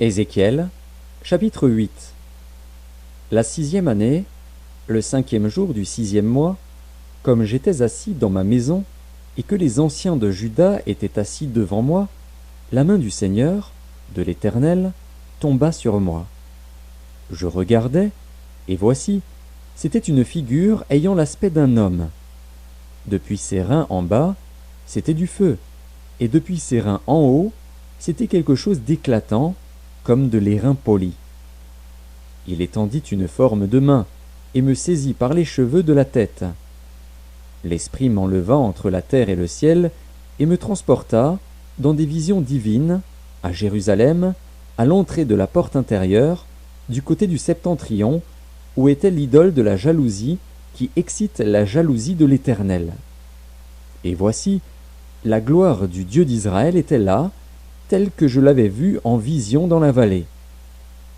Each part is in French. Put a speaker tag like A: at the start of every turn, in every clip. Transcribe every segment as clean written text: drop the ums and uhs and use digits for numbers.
A: Ézéchiel, chapitre 8. La 6e année, le 5e jour du 6e mois, comme j'étais assis dans ma maison, et que les anciens de Juda étaient assis devant moi, la main du Seigneur, de l'Éternel, tomba sur moi. Je regardai, et voici, c'était une figure ayant l'aspect d'un homme. Depuis ses reins en bas, c'était du feu, et depuis ses reins en haut, c'était quelque chose d'éclatant, comme de l'airain poli. Il étendit une forme de main, et me saisit par les cheveux de la tête. L'Esprit m'enleva entre la terre et le ciel, et me transporta, dans des visions divines, à Jérusalem, à l'entrée de la porte intérieure, du côté du septentrion, où était l'idole de la jalousie, qui excite la jalousie de l'Éternel. Et voici, la gloire du Dieu d'Israël était là, telle que je l'avais vue en vision dans la vallée.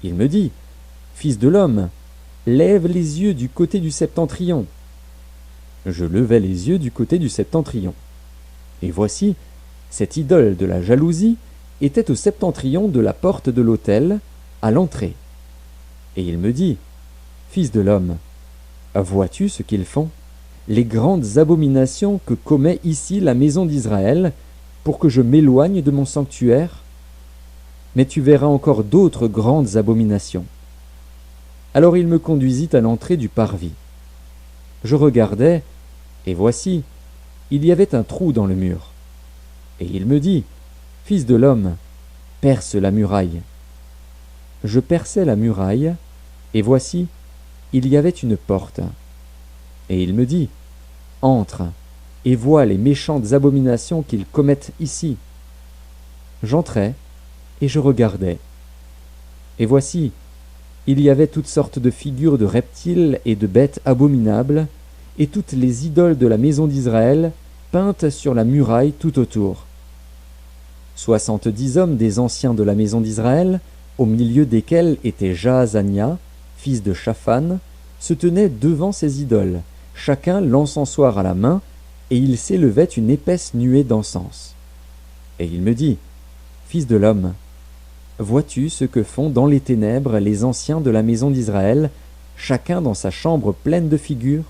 A: Il me dit, « Fils de l'homme, lève les yeux du côté du septentrion. » Je levai les yeux du côté du septentrion. Et voici, cette idole de la jalousie était au septentrion de la porte de l'autel, à l'entrée. Et il me dit, « Fils de l'homme, vois-tu ce qu'ils font, les grandes abominations que commet ici la maison d'Israël, pour que je m'éloigne de mon sanctuaire? Mais tu verras encore d'autres grandes abominations. » Alors il me conduisit à l'entrée du parvis. Je regardai, et voici, il y avait un trou dans le mur. Et il me dit, « Fils de l'homme, perce la muraille. » Je perçai la muraille, et voici, il y avait une porte. Et il me dit, « Entre, et vois les méchantes abominations qu'ils commettent ici. » J'entrai, et je regardai. Et voici, il y avait toutes sortes de figures de reptiles et de bêtes abominables, et toutes les idoles de la maison d'Israël peintes sur la muraille tout autour. 70 hommes des anciens de la maison d'Israël, au milieu desquels était Jaazania, fils de Shaphan, se tenaient devant ces idoles, chacun l'encensoir à la main, et il s'élevait une épaisse nuée d'encens. Et il me dit, « Fils de l'homme, vois-tu ce que font dans les ténèbres les anciens de la maison d'Israël, chacun dans sa chambre pleine de figures?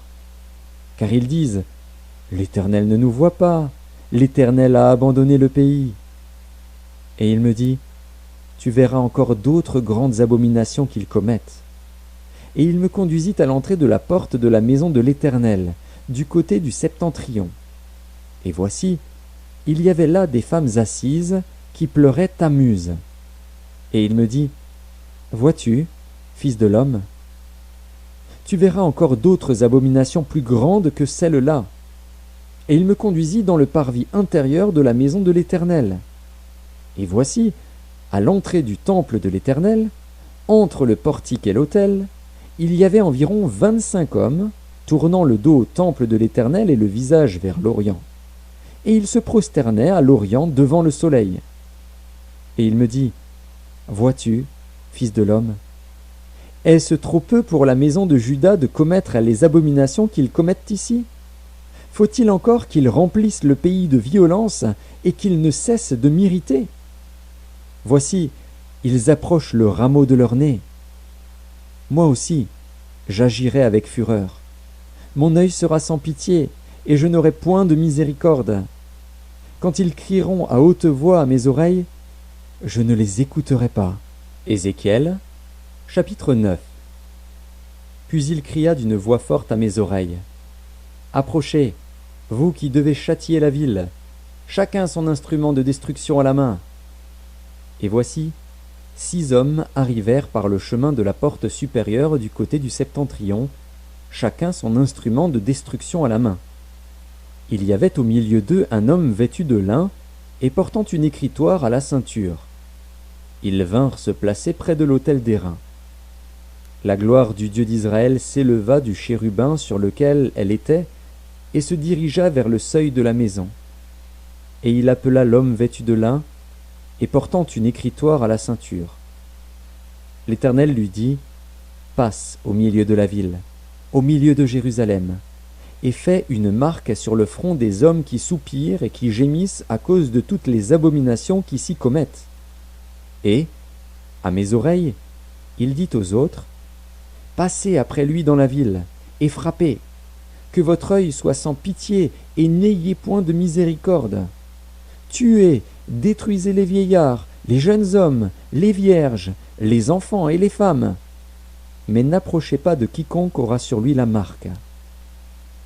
A: Car ils disent, « L'Éternel ne nous voit pas, l'Éternel a abandonné le pays. » Et il me dit, « Tu verras encore d'autres grandes abominations qu'ils commettent. » Et il me conduisit à l'entrée de la porte de la maison de l'Éternel, du côté du septentrion. Et voici, il y avait là des femmes assises qui pleuraient Tammuz. Et il me dit, « Vois-tu, fils de l'homme, tu verras encore d'autres abominations plus grandes que celles-là. » Et il me conduisit dans le parvis intérieur de la maison de l'Éternel. Et voici, à l'entrée du temple de l'Éternel, entre le portique et l'autel, il y avait environ 25 hommes, tournant le dos au temple de l'Éternel et le visage vers l'Orient. Et ils se prosternaient à l'Orient devant le soleil. Et il me dit, « Vois-tu, fils de l'homme, est-ce trop peu pour la maison de Juda de commettre les abominations qu'ils commettent ici? Faut-il encore qu'ils remplissent le pays de violence et qu'ils ne cessent de m'irriter? Voici, ils approchent le rameau de leur nez. Moi aussi, j'agirai avec fureur. Mon œil sera sans pitié, et je n'aurai point de miséricorde. Quand ils crieront à haute voix à mes oreilles, je ne les écouterai pas. » Ézéchiel, chapitre 9. Puis il cria d'une voix forte à mes oreilles, « Approchez, vous qui devez châtier la ville, chacun son instrument de destruction à la main. » Et voici, 6 hommes arrivèrent par le chemin de la porte supérieure du côté du septentrion, chacun son instrument de destruction à la main. Il y avait au milieu d'eux un homme vêtu de lin et portant une écritoire à la ceinture. Ils vinrent se placer près de l'autel d'airain. La gloire du Dieu d'Israël s'éleva du chérubin sur lequel elle était et se dirigea vers le seuil de la maison. Et il appela l'homme vêtu de lin et portant une écritoire à la ceinture. L'Éternel lui dit, « Passe au milieu de la ville, au milieu de Jérusalem, et fais une marque sur le front des hommes qui soupirent et qui gémissent à cause de toutes les abominations qui s'y commettent. Et, À mes oreilles, il dit aux autres, « Passez après lui dans la ville, et frappez, que votre œil soit sans pitié, et n'ayez point de miséricorde. Tuez, détruisez les vieillards, les jeunes hommes, les vierges, les enfants et les femmes. Mais n'approchez pas de quiconque aura sur lui la marque.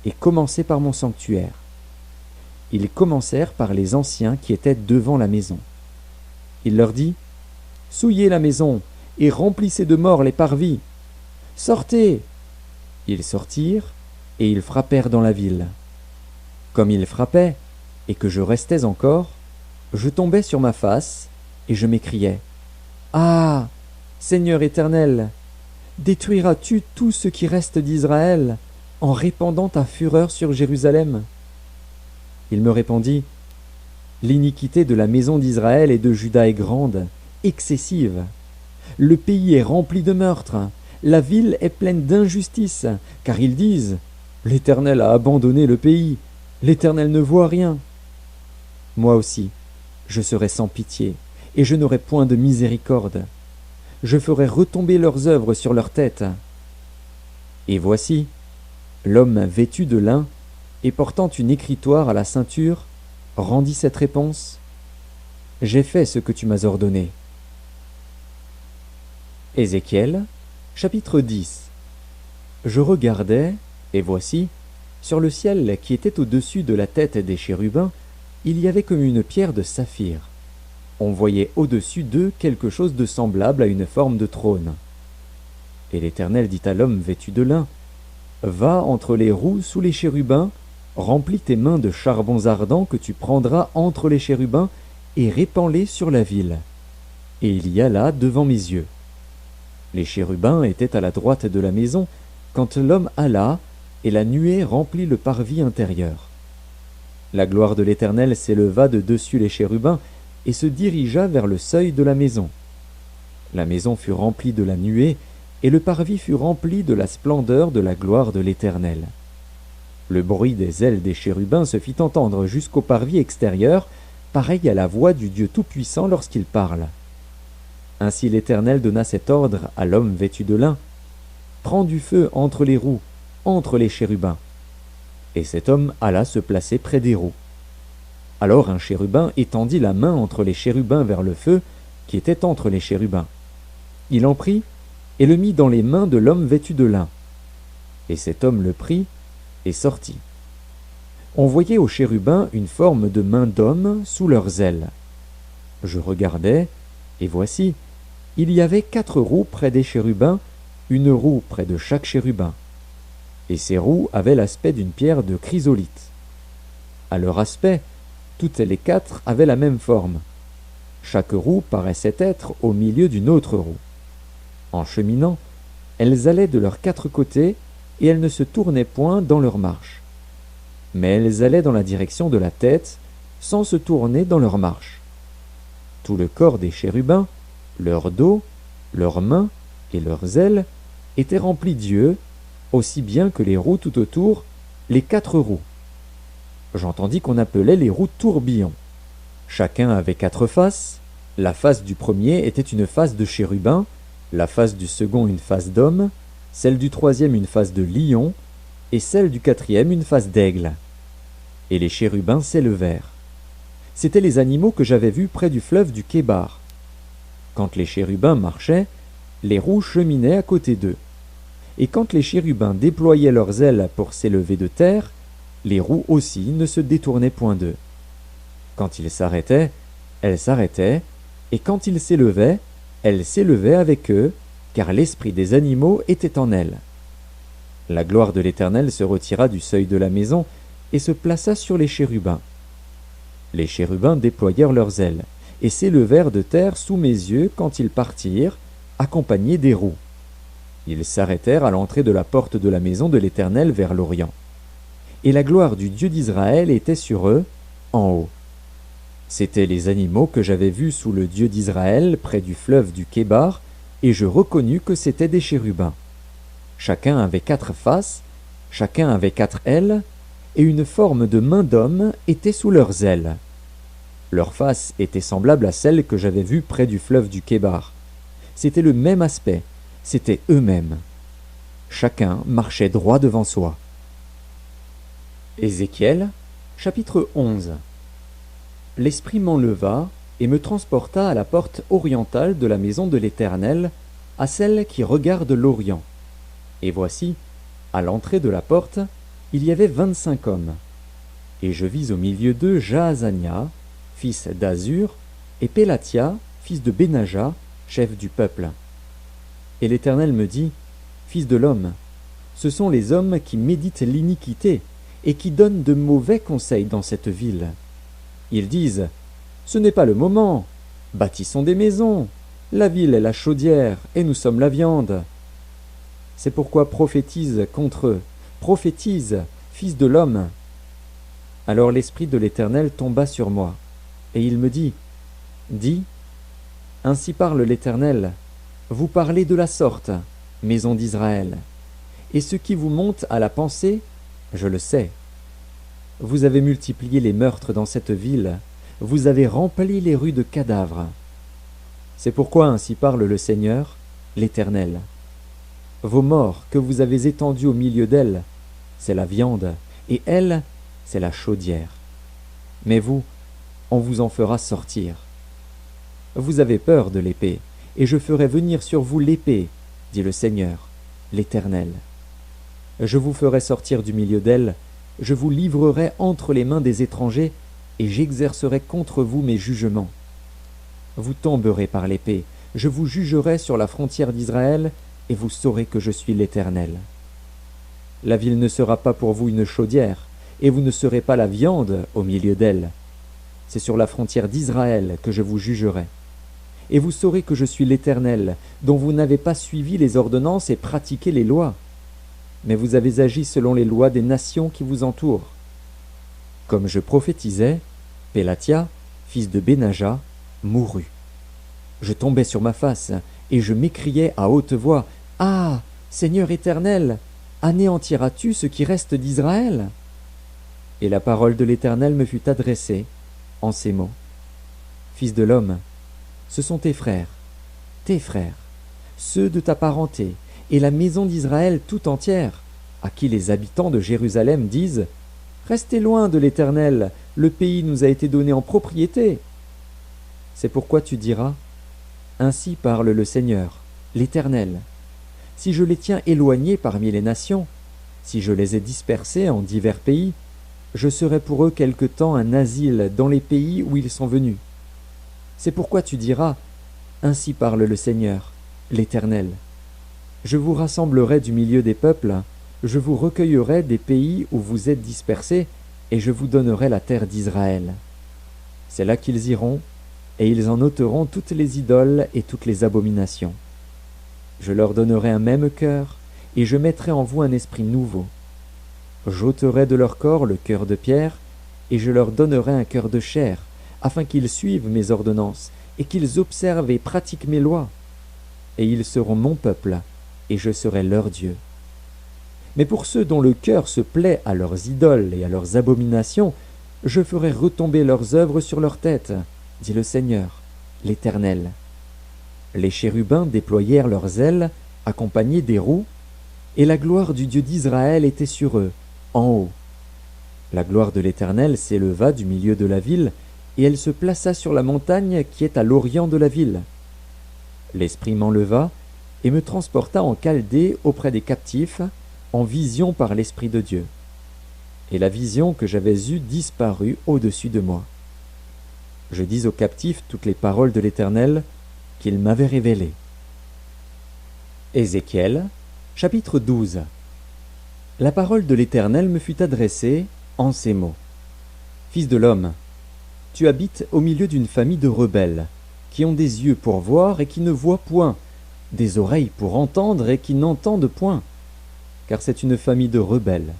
A: Et commencez par mon sanctuaire. » Ils commencèrent par les anciens qui étaient devant la maison. Il leur dit, « Souillez la maison, et remplissez de morts les parvis. Sortez !» Ils sortirent, et ils frappèrent dans la ville. Comme ils frappaient, et que je restais encore, je tombais sur ma face, et je m'écriais, « Ah, Seigneur éternel, détruiras-tu tout ce qui reste d'Israël en répandant ta fureur sur Jérusalem ?» Il me répondit, « L'iniquité de la maison d'Israël et de Juda est grande, excessive. Le pays est rempli de meurtres, la ville est pleine d'injustice, car ils disent, « L'Éternel a abandonné le pays, l'Éternel ne voit rien. » Moi aussi, je serai sans pitié, et je n'aurai point de miséricorde. Je ferai retomber leurs œuvres sur leur tête. Et voici, l'homme vêtu de lin et portant une écritoire à la ceinture rendit cette réponse, « J'ai fait ce que tu m'as ordonné. » Ézéchiel, chapitre 10. Je regardais, et voici, sur le ciel qui était au-dessus de la tête des chérubins, il y avait comme une pierre de saphir. On voyait au-dessus d'eux quelque chose de semblable à une forme de trône. Et l'Éternel dit à l'homme vêtu de lin, « Va entre les roues sous les chérubins, remplis tes mains de charbons ardents que tu prendras entre les chérubins, et répands-les sur la ville. » Et il y alla devant mes yeux. Les chérubins étaient à la droite de la maison, quand l'homme alla, et la nuée remplit le parvis intérieur. La gloire de l'Éternel s'éleva de dessus les chérubins, et se dirigea vers le seuil de la maison. La maison fut remplie de la nuée, et le parvis fut rempli de la splendeur de la gloire de l'Éternel. Le bruit des ailes des chérubins se fit entendre jusqu'au parvis extérieur, pareil à la voix du Dieu Tout-Puissant lorsqu'il parle. Ainsi l'Éternel donna cet ordre à l'homme vêtu de lin, « Prends du feu entre les roues, entre les chérubins. » Et cet homme alla se placer près des roues. Alors un chérubin étendit la main entre les chérubins vers le feu qui était entre les chérubins. Il en prit et le mit dans les mains de l'homme vêtu de lin. Et cet homme le prit et sortit. On voyait aux chérubins une forme de main d'homme sous leurs ailes. Je regardais, et voici, il y avait 4 roues près des chérubins, une roue près de chaque chérubin. Et ces roues avaient l'aspect d'une pierre de chrysolite. À leur aspect, toutes les 4 avaient la même forme. Chaque roue paraissait être au milieu d'une autre roue. En cheminant, elles allaient de leurs 4 côtés, et elles ne se tournaient point dans leur marche. Mais elles allaient dans la direction de la tête, sans se tourner dans leur marche. Tout le corps des chérubins, leur dos, leurs mains et leurs ailes, étaient remplis d'yeux, aussi bien que les roues tout autour, les 4 roues. J'entendis qu'on appelait les roues tourbillons. Chacun avait 4 faces. La face du premier était une face de chérubin, la face du second une face d'homme, celle du troisième une face de lion, et celle du quatrième une face d'aigle. Et les chérubins s'élevèrent. C'étaient les animaux que j'avais vus près du fleuve du Kébar. Quand les chérubins marchaient, les roues cheminaient à côté d'eux. Et quand les chérubins déployaient leurs ailes pour s'élever de terre, les roues aussi ne se détournaient point d'eux. Quand ils s'arrêtaient, elles s'arrêtaient, et quand ils s'élevaient, elles s'élevaient avec eux, car l'esprit des animaux était en elles. La gloire de l'Éternel se retira du seuil de la maison et se plaça sur les chérubins. Les chérubins déployèrent leurs ailes et s'élevèrent de terre sous mes yeux quand ils partirent, accompagnés des roues. Ils s'arrêtèrent à l'entrée de la porte de la maison de l'Éternel vers l'Orient. Et la gloire du Dieu d'Israël était sur eux, en haut. C'étaient les animaux que j'avais vus sous le Dieu d'Israël près du fleuve du Kébar, et je reconnus que c'étaient des chérubins. Chacun avait 4 faces, chacun avait 4 ailes, et une forme de main d'homme était sous leurs ailes. Leurs faces étaient semblables à celles que j'avais vues près du fleuve du Kébar. C'était le même aspect, c'étaient eux-mêmes. Chacun marchait droit devant soi. Ézéchiel, chapitre 11. L'Esprit m'enleva et me transporta à la porte orientale de la maison de l'Éternel, à celle qui regarde l'Orient. Et voici, à l'entrée de la porte, il y avait 25 hommes. Et je vis au milieu d'eux Jaazania, fils d'Azur, et Pélatia, fils de Benaja, chef du peuple. Et l'Éternel me dit, Fils de l'homme, ce sont les hommes qui méditent l'iniquité et qui donnent de mauvais conseils dans cette ville. Ils disent, ce n'est pas le moment, bâtissons des maisons, la ville est la chaudière et nous sommes la viande. C'est pourquoi prophétise contre eux, prophétise, fils de l'homme. Alors l'Esprit de l'Éternel tomba sur moi, et il me dit, dis, ainsi parle l'Éternel, vous parlez de la sorte, maison d'Israël, et ce qui vous monte à la pensée, je le sais. Vous avez multiplié les meurtres dans cette ville, vous avez rempli les rues de cadavres. C'est pourquoi ainsi parle le Seigneur, l'Éternel. Vos morts que vous avez étendus au milieu d'elles, c'est la viande, et elle, c'est la chaudière. Mais vous, on vous en fera sortir. Vous avez peur de l'épée, et je ferai venir sur vous l'épée, dit le Seigneur, l'Éternel. Je vous ferai sortir du milieu d'elle, je vous livrerai entre les mains des étrangers, et j'exercerai contre vous mes jugements. Vous tomberez par l'épée, je vous jugerai sur la frontière d'Israël, et vous saurez que je suis l'Éternel. La ville ne sera pas pour vous une chaudière, et vous ne serez pas la viande au milieu d'elle. C'est sur la frontière d'Israël que je vous jugerai. Et vous saurez que je suis l'Éternel, dont vous n'avez pas suivi les ordonnances et pratiqué les lois. Mais vous avez agi selon les lois des nations qui vous entourent. Comme je prophétisais, Pélatia, fils de Benaja, mourut. Je tombais sur ma face, et je m'écriai à haute voix, « Ah, Seigneur éternel, anéantiras-tu ce qui reste d'Israël » Et la parole de l'Éternel me fut adressée en ces mots. « Fils de l'homme, ce sont tes frères, ceux de ta parenté, et la maison d'Israël tout entière, à qui les habitants de Jérusalem disent « Restez loin de l'Éternel, le pays nous a été donné en propriété. » C'est pourquoi tu diras « Ainsi parle le Seigneur, l'Éternel. Si je les tiens éloignés parmi les nations, si je les ai dispersés en divers pays, je serai pour eux quelque temps un asile dans les pays où ils sont venus. C'est pourquoi tu diras « Ainsi parle le Seigneur, l'Éternel. Je vous rassemblerai du milieu des peuples, je vous recueillerai des pays où vous êtes dispersés, et je vous donnerai la terre d'Israël. C'est là qu'ils iront, et ils en ôteront toutes les idoles et toutes les abominations. Je leur donnerai un même cœur, et je mettrai en vous un esprit nouveau. J'ôterai de leur corps le cœur de pierre, et je leur donnerai un cœur de chair, afin qu'ils suivent mes ordonnances, et qu'ils observent et pratiquent mes lois. Et ils seront mon peuple, et je serai leur Dieu. Mais pour ceux dont le cœur se plaît à leurs idoles et à leurs abominations, je ferai retomber leurs œuvres sur leur tête, dit le Seigneur, l'Éternel. Les chérubins déployèrent leurs ailes, accompagnés des roues, et la gloire du Dieu d'Israël était sur eux, en haut. La gloire de l'Éternel s'éleva du milieu de la ville, et elle se plaça sur la montagne qui est à l'orient de la ville. L'Esprit m'enleva et me transporta en Chaldée auprès des captifs, en vision par l'Esprit de Dieu. Et la vision que j'avais eue disparut au-dessus de moi. Je dis aux captifs toutes les paroles de l'Éternel qu'il m'avait révélées. Ézéchiel, chapitre 12. La parole de l'Éternel me fut adressée en ces mots. Fils de l'homme, tu habites au milieu d'une famille de rebelles, qui ont des yeux pour voir et qui ne voient point, des oreilles pour entendre et qui n'entendent point, car c'est une famille de rebelles.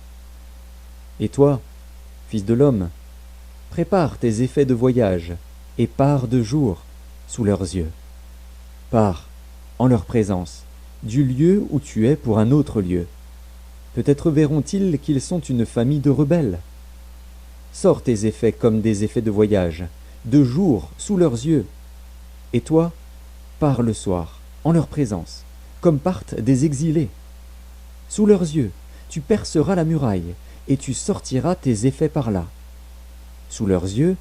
A: Et toi, fils de l'homme, prépare tes effets de voyage, et pars de jour, sous leurs yeux. Pars, en leur présence, du lieu où tu es pour un autre lieu. Peut-être verront-ils qu'ils sont une famille de rebelles. Sors tes effets comme des effets de voyage, de jour, sous leurs yeux. Et toi, pars le soir, en leur présence, comme partent des exilés. Sous leurs yeux, tu perceras la muraille, et tu sortiras tes effets par là. Sous leurs yeux,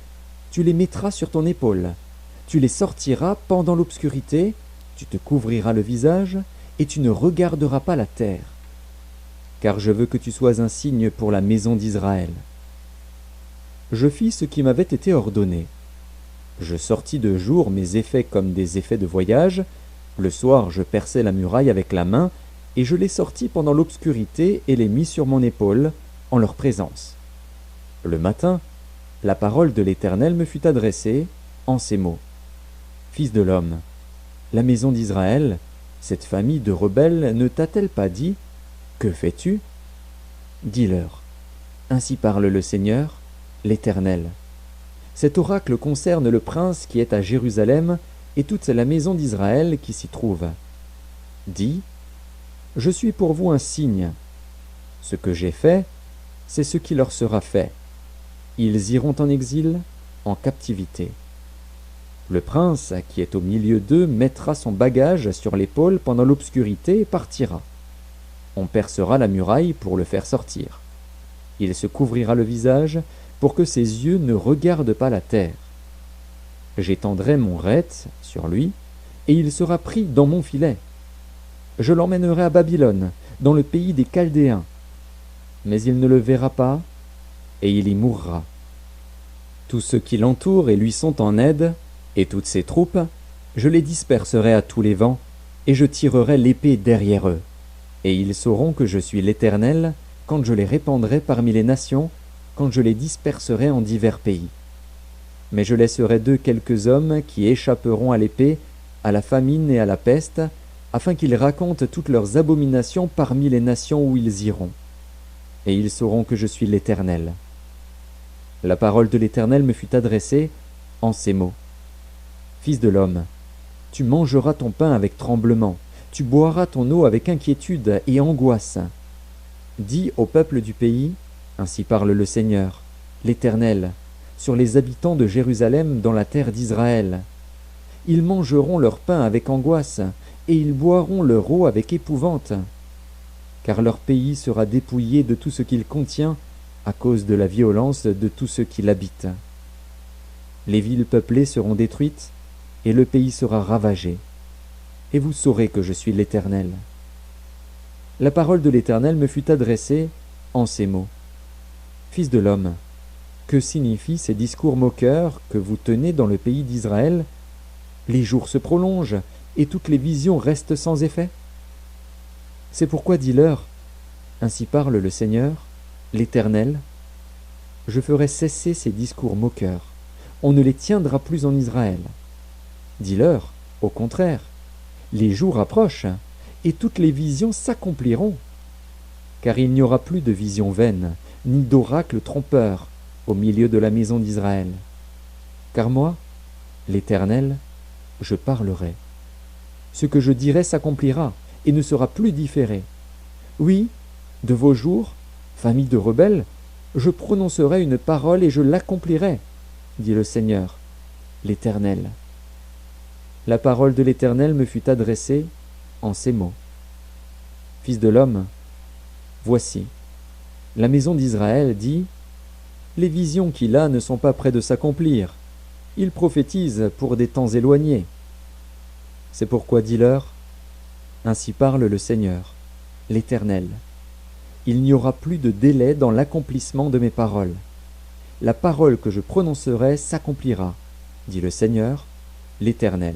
A: tu les mettras sur ton épaule, tu les sortiras pendant l'obscurité, tu te couvriras le visage, et tu ne regarderas pas la terre. Car je veux que tu sois un signe pour la maison d'Israël. Je fis ce qui m'avait été ordonné. Je sortis de jour mes effets comme des effets de voyage, le soir je perçai la muraille avec la main, et je les sortis pendant l'obscurité et les mis sur mon épaule, en leur présence. Le matin, la parole de l'Éternel me fut adressée en ces mots. Fils de l'homme, la maison d'Israël, cette famille de rebelles, ne t'a-t-elle pas dit, que fais-tu? Dis-leur, ainsi parle le Seigneur, l'Éternel. Cet oracle concerne le prince qui est à Jérusalem et toute la maison d'Israël qui s'y trouve. Dis, je suis pour vous un signe. Ce que j'ai fait, c'est ce qui leur sera fait. Ils iront en exil, en captivité. Le prince, qui est au milieu d'eux, mettra son bagage sur l'épaule pendant l'obscurité et partira. On percera la muraille pour le faire sortir. Il se couvrira le visage pour que ses yeux ne regardent pas la terre. J'étendrai mon rete sur lui, et il sera pris dans mon filet. Je l'emmènerai à Babylone, dans le pays des Chaldéens. Mais il ne le verra pas, et il y mourra. Tous ceux qui l'entourent et lui sont en aide, et toutes ses troupes, je les disperserai à tous les vents, et je tirerai l'épée derrière eux. Et ils sauront que je suis l'Éternel, quand je les répandrai parmi les nations, quand je les disperserai en divers pays. Mais je laisserai d'eux quelques hommes qui échapperont à l'épée, à la famine et à la peste, afin qu'ils racontent toutes leurs abominations parmi les nations où ils iront. Et ils sauront que je suis l'Éternel. La parole de l'Éternel me fut adressée en ces mots. Fils de l'homme, tu mangeras ton pain avec tremblement, tu boiras ton eau avec inquiétude et angoisse. Dis au peuple du pays, ainsi parle le Seigneur, l'Éternel, sur les habitants de Jérusalem dans la terre d'Israël. Ils mangeront leur pain avec angoisse, et ils boiront leur eau avec épouvante. Car leur pays sera dépouillé de tout ce qu'il contient, à cause de la violence de tous ceux qui l'habitent. Les villes peuplées seront détruites, et le pays sera ravagé. Et vous saurez que je suis l'Éternel. La parole de l'Éternel me fut adressée en ces mots. Fils de l'homme, que signifient ces discours moqueurs que vous tenez dans le pays d'Israël? Les jours se prolongent, et toutes les visions restent sans effet. C'est pourquoi dis-leur, ainsi parle le Seigneur, l'Éternel, je ferai cesser ces discours moqueurs, on ne les tiendra plus en Israël. Dis-leur, au contraire, les jours approchent, et toutes les visions s'accompliront. Car il n'y aura plus de visions vaines, ni d'oracles trompeurs, au milieu de la maison d'Israël. Car moi, l'Éternel, je parlerai. Ce que je dirai s'accomplira, et ne sera plus différé. Oui, de vos jours, famille de rebelles, je prononcerai une parole et je l'accomplirai, dit le Seigneur, l'Éternel. La parole de l'Éternel me fut adressée en ces mots. Fils de l'homme, voici, la maison d'Israël dit, les visions qu'il a ne sont pas près de s'accomplir, il prophétise pour des temps éloignés. C'est pourquoi dis-leur, ainsi parle le Seigneur, l'Éternel. Il n'y aura plus de délai dans l'accomplissement de mes paroles. La parole que je prononcerai s'accomplira, dit le Seigneur, l'Éternel.